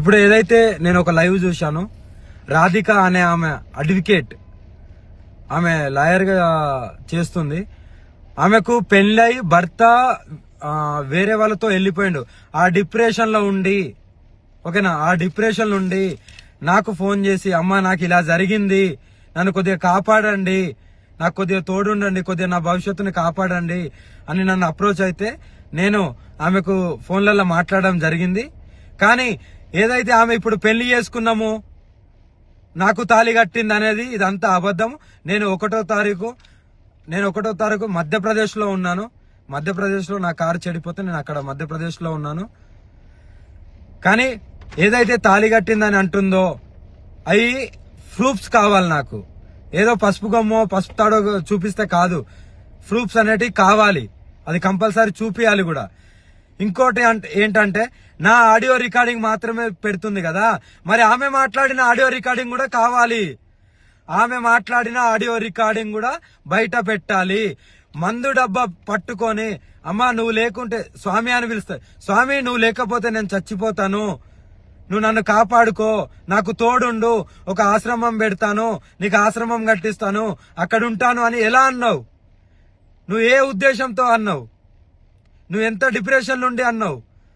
ఇప్పుడు ఏదైతే నేను ఒక లైవ్ చూశాను, రాధిక అనే ఆమె అడ్వకేట్, ఆమె లాయర్ గా చేస్తుంది. ఆమెకు పెళ్ళై భర్త వేరే వాళ్ళతో వెళ్ళిపోయిండు. ఆ డిప్రెషన్ లో ఉండి, ఓకేనా, ఆ డిప్రెషన్ నుండి నాకు ఫోన్ చేసి, అమ్మా నాకు ఇలా జరిగింది, నన్ను కొద్దిగా కాపాడండి, నాకు కొద్దిగా తోడుండండి, కొద్దిగా నా భవిష్యత్తుని కాపాడండి అని నన్ను అప్రోచ్ అయితే నేను ఆమెకు ఫోన్లలో మాట్లాడడం జరిగింది. కానీ ఏదైతే ఆమె ఇప్పుడు పెళ్లి చేసుకున్నాము, నాకు తాళి కట్టింది అనేది ఇదంతా అబద్ధం. నేను ఒకటో తారీఖు మధ్యప్రదేశ్ లో ఉన్నాను. మధ్యప్రదేశ్ లో నా కారు చెడిపోతే నేను అక్కడ మధ్యప్రదేశ్ లో ఉన్నాను. కానీ ఏదైతే తాళి కట్టిందని అంటుందో అవి ప్రూఫ్స్ కావాలి నాకు. ఏదో పసుపు గమ్మో పసుపు తాడో చూపిస్తే కాదు, ప్రూఫ్స్ అనేటివి కావాలి. అది కంపల్సరీ చూపియాలి కూడా. ఇంకోటి ఏంటంటే నా ఆడియో రికార్డింగ్ మాత్రమే పెడుతుంది కదా, మరి ఆమె మాట్లాడిన ఆడియో రికార్డింగ్ కూడా కావాలి. ఆమె మాట్లాడిన ఆడియో రికార్డింగ్ కూడా బయట పెట్టాలి. మందు డబ్బా పట్టుకొని, అమ్మా నువ్వు లేకుంటే స్వామి అని పిలుస్తా, స్వామి నువ్వు లేకపోతే నేను చచ్చిపోతాను, నువ్వు నన్ను కాపాడుకో, నాకు తోడుండు, ఒక ఆశ్రమం పెడతాను, నీకు ఆశ్రమం కట్టిస్తాను, అక్కడ ఉంటాను అని ఎలా అన్నావు? నువ్వు ఏ ఉద్దేశంతో అన్నావు? నువ్వు ఎంత డిప్రెషన్ నుండి అన్నావు?